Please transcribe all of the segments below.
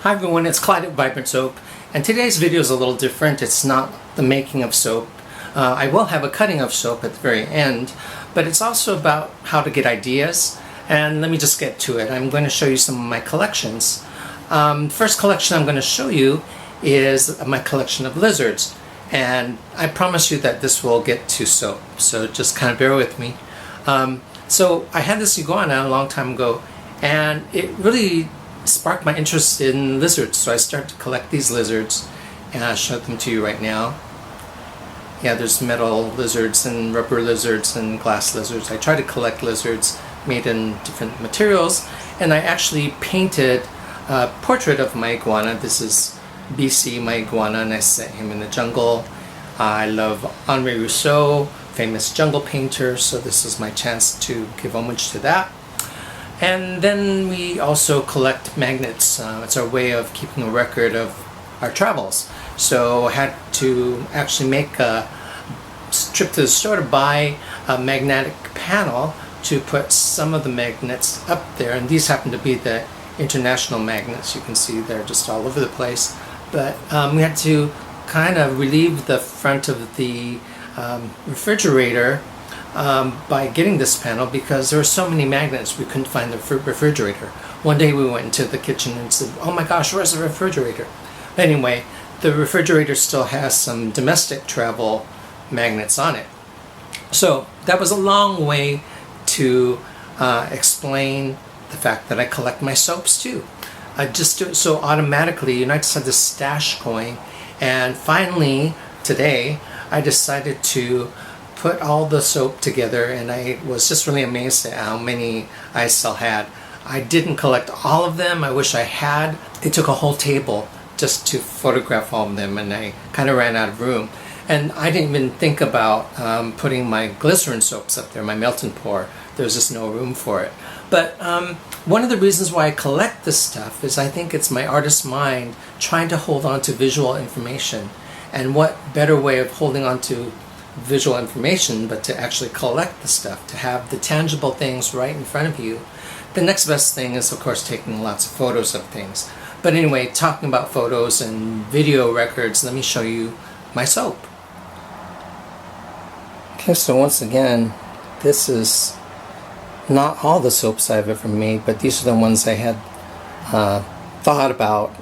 Hi everyone, it's Clyde at Vibrant Soap, and today's video is a little different. It's not the making of soap. I will have a cutting of soap at the very end, but it's also about how to get ideas. And let me just get to it. I'm going to show you some of my collections. First collection I'm going to show you is my collection of lizards, and I promise you that this will get to soap, so just kind of bear with me. So I had this iguana a long time ago, and it really sparked my interest in lizards, so I started to collect these lizards, and I'll show them to you right now. Yeah, there's metal lizards and rubber lizards and glass lizards. I try to collect lizards made in different materials, and I actually painted a portrait of my iguana. This is BC, my iguana, and I set him in the jungle. I love Henri Rousseau, famous jungle painter, so this is my chance to give homage to that. And then we also collect magnets. It's our way of keeping a record of our travels. So I had to actually make a trip to the store to buy a magnetic panel to put some of the magnets up there. And these happen to be the international magnets. You can see they're just all over the place. But we had to kind of relieve the front of the refrigerator by getting this panel, because there were so many magnets we couldn't find the refrigerator. One day we went into the kitchen and said, oh my gosh, where's the refrigerator? But anyway, the refrigerator still has some domestic travel magnets on it. So that was a long way to explain the fact that I collect my soaps too. I just do it so automatically, and I just had this stash going, and finally today I decided to put all the soap together, and I was just really amazed at how many I still had. I didn't collect all of them. I wish I had. It took a whole table just to photograph all of them, and I kind of ran out of room. And I didn't even think about putting my glycerin soaps up there, my melt and pour. There's just no room for it. But one of the reasons why I collect this stuff is I think it's my artist's mind trying to hold on to visual information. And what better way of holding on to visual information but to actually collect the stuff, to have the tangible things right in front of you. The next best thing is, of course, taking lots of photos of things. But anyway, talking about photos and video records, let me show you my soap. Okay, so once again, this is not all the soaps I've ever made, but these are the ones I had thought about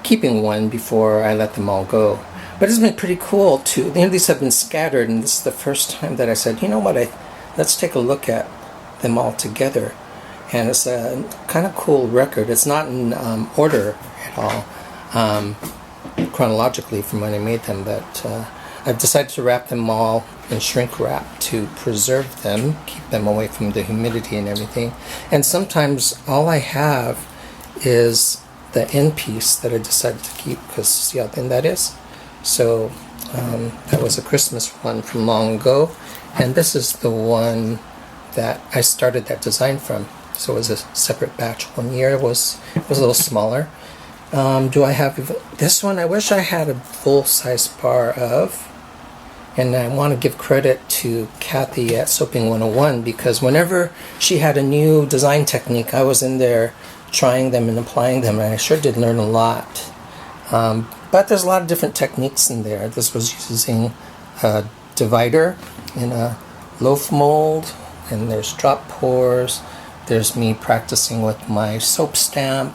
keeping one before I let them all go. But it's been pretty cool too. These have been scattered, and this is the first time that I said, you know what, let's take a look at them all together. And it's a kind of cool record. It's not in order at all, chronologically from when I made them, but I've decided to wrap them all in shrink wrap to preserve them, keep them away from the humidity and everything. And sometimes all I have is the end piece that I decided to keep, because see how thin that is? So that was a Christmas one from long ago, and this is the one that I started that design from. So it was a separate batch. 1 year was a little smaller. Do I have this one? I wish I had a full-size bar of, and I want to give credit to Kathy at Soaping 101, because whenever she had a new design technique, I was in there trying them and applying them, and I sure did learn a lot. But there's a lot of different techniques in there. This was using a divider in a loaf mold, and there's drop pours. There's me practicing with my soap stamp,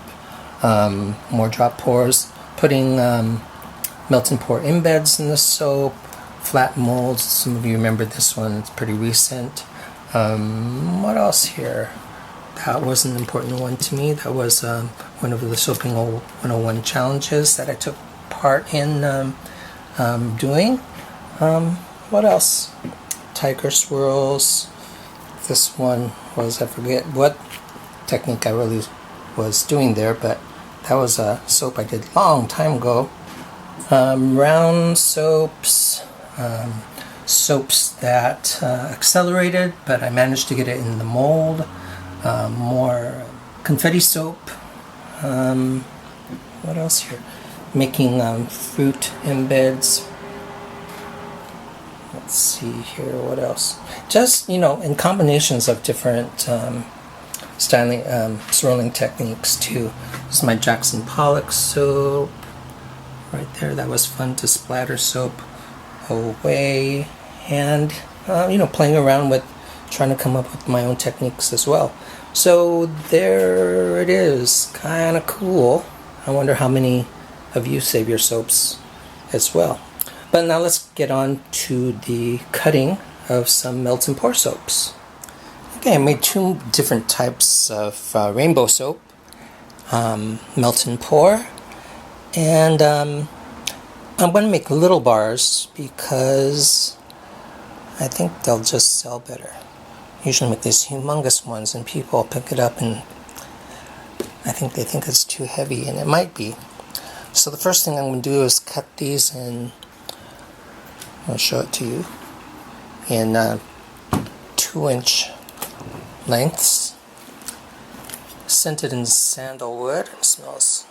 more drop pours, putting melt and pour embeds in the soap, flat molds. Some of you remember this one, it's pretty recent. What else here? That was an important one to me. That was one of the Soaping 101 challenges that I took part in doing. What else? Tiger swirls. This one was, I forget what technique I really was doing there, but that was a soap I did a long time ago. Round soaps, soaps that accelerated, but I managed to get it in the mold. More confetti soap. What else here? Making fruit embeds. Let's see here, what else? Just, in combinations of different styling, swirling techniques too. This is my Jackson Pollock soap right there. That was fun to splatter soap away, and playing around with trying to come up with my own techniques as well. So there it is, kind of cool. I wonder how many of you save your soaps as well. But now let's get on to the cutting of some melt and pour soaps. Okay, I made two different types of rainbow soap, melt and pour, and I'm going to make little bars because I think they'll just sell better. Usually make these humongous ones and people pick it up and I think they think it's too heavy, and it might be. So the first thing I'm going to do is cut these in, I'll show it to you, in 2-inch lengths. Scented in sandalwood. It smells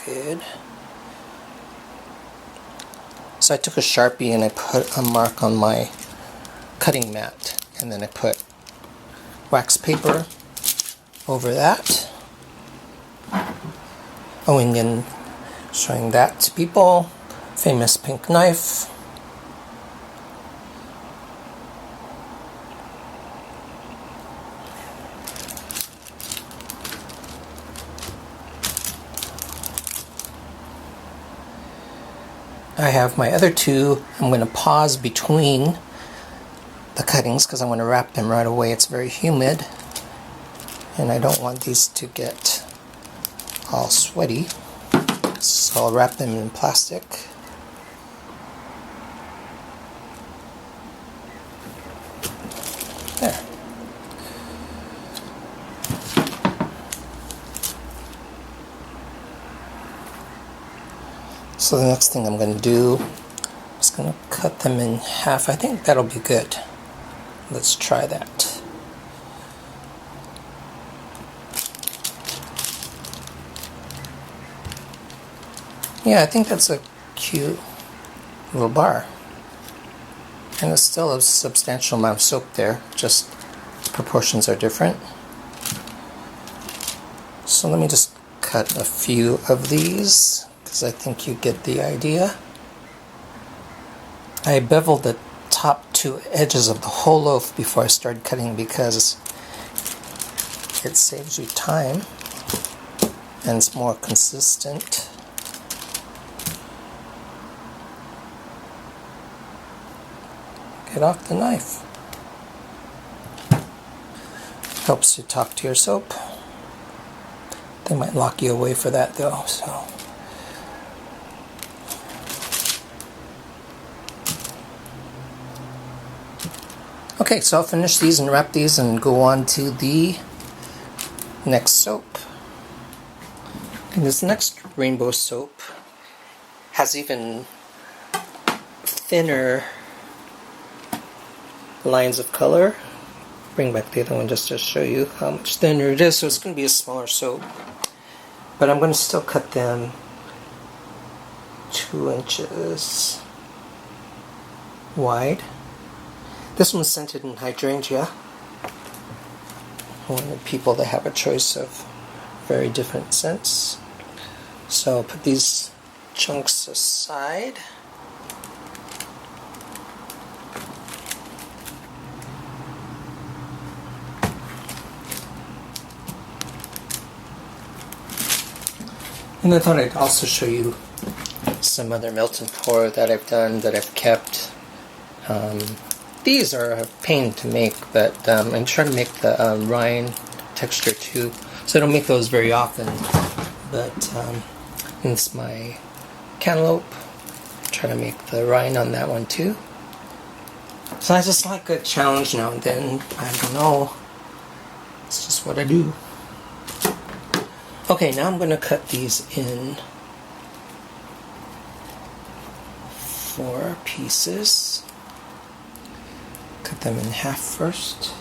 good. So I took a Sharpie and I put a mark on my cutting mat, and then I put wax paper over that. Oh, and then showing that to people, famous pink knife. I have my other two. I'm going to pause between the cuttings because I want to wrap them right away. It's very humid and I don't want these to get all sweaty, so I'll wrap them in plastic. There. So the next thing I'm going to do is going to cut them in half. I think that'll be good. Let's try that. Yeah, I think that's a cute little bar. And it's still a substantial amount of soap there, just proportions are different. So let me just cut a few of these, because I think you get the idea. I beveled the top two edges of the whole loaf before I started cutting because it saves you time and it's more consistent. Get off the knife. Helps you talk to your soap. They might lock you away for that though, so. Okay, so I'll finish these and wrap these and go on to the next soap. And this next rainbow soap has even thinner lines of color. Bring back the other one just to show you how much thinner it is. So it's going to be a smaller soap, but I'm going to still cut them 2 inches wide. This one's scented in hydrangea. I wanted people to have a choice of very different scents. So I'll put these chunks aside. And I thought I'd also show you some other melt and pour that I've done, that I've kept. These are a pain to make, but I'm trying to make the rind texture too, so I don't make those very often. But it's my cantaloupe. I'm trying to make the rind on that one too. So I just like a challenge now and then. I don't know. It's just what I do. Okay, now I'm going to cut these in 4 pieces. Cut them in half first.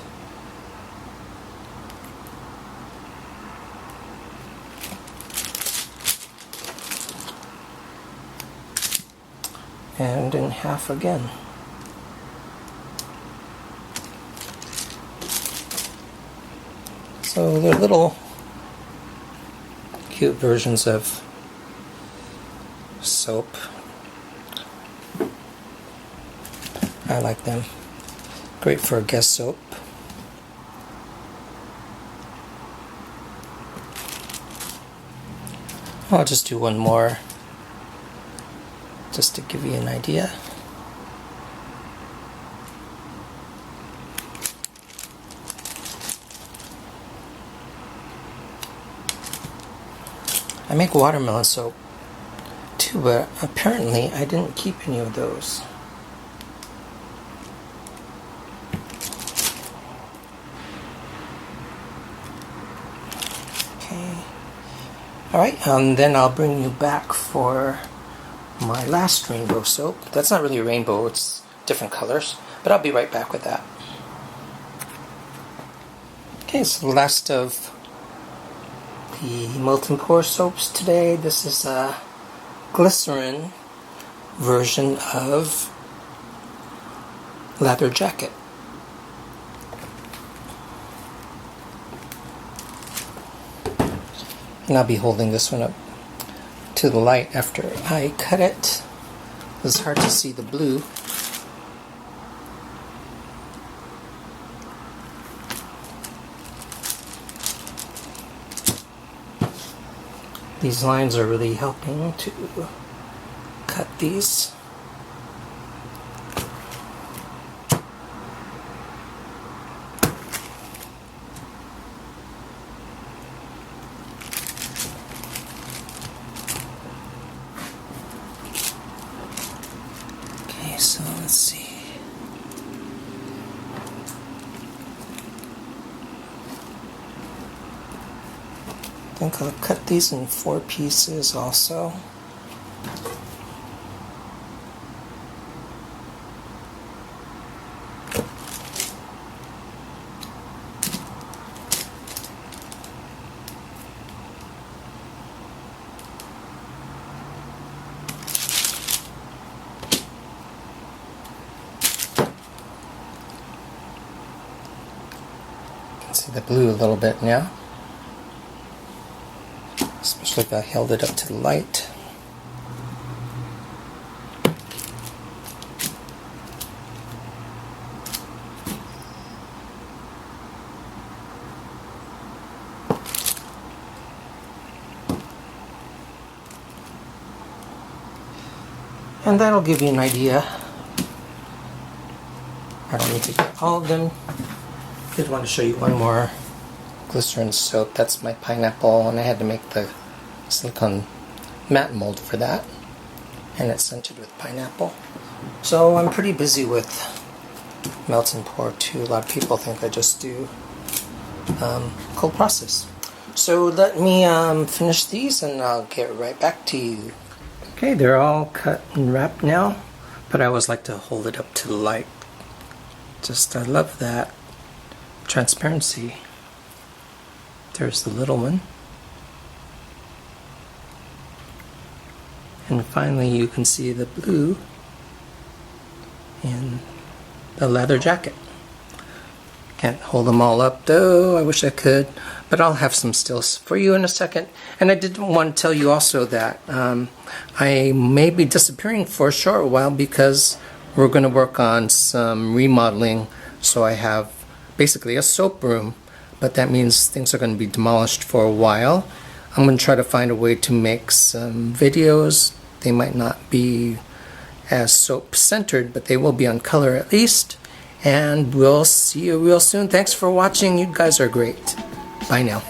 And in half again. So they're little cute versions of soap. I like them. Great for a guest soap. I'll just do one more just to give you an idea. I make watermelon soap too, but apparently I didn't keep any of those. Okay. Alright, then I'll bring you back for my last rainbow soap. That's not really a rainbow, it's different colors, but I'll be right back with that. Okay, so the last of the melt and pour soaps today. This is a Glycerin version of Leather Jacket. And I'll be holding this one up to the light after I cut it. It's hard to see the blue. These lines are really helping to cut these. Okay, so let's see. I think I'll cut these in 4 pieces also. You can see the blue a little bit now. Especially if I held it up to the light. And that'll give you an idea. I don't need to get all of them. I did want to show you one more Glycerin soap. That's my pineapple, and I had to make the silicone matte mold for that, and it's scented with pineapple. So I'm pretty busy with melt and pour too. A lot of people think I just do cold process. So let me finish these and I'll get right back to you. Okay, they're all cut and wrapped now, but I always like to hold it up to the light. I love that transparency. There's the little one. And finally you can see the blue in the leather jacket. Can't hold them all up though, I wish I could, but I'll have some stills for you in a second. And I did want to tell you also that I may be disappearing for a short while because we're going to work on some remodeling. So I have basically a soap room, but that means things are going to be demolished for a while. I'm going to try to find a way to make some videos. They might not be as soap centered, but they will be on color at least. And we'll see you real soon. Thanks for watching. You guys are great. Bye now.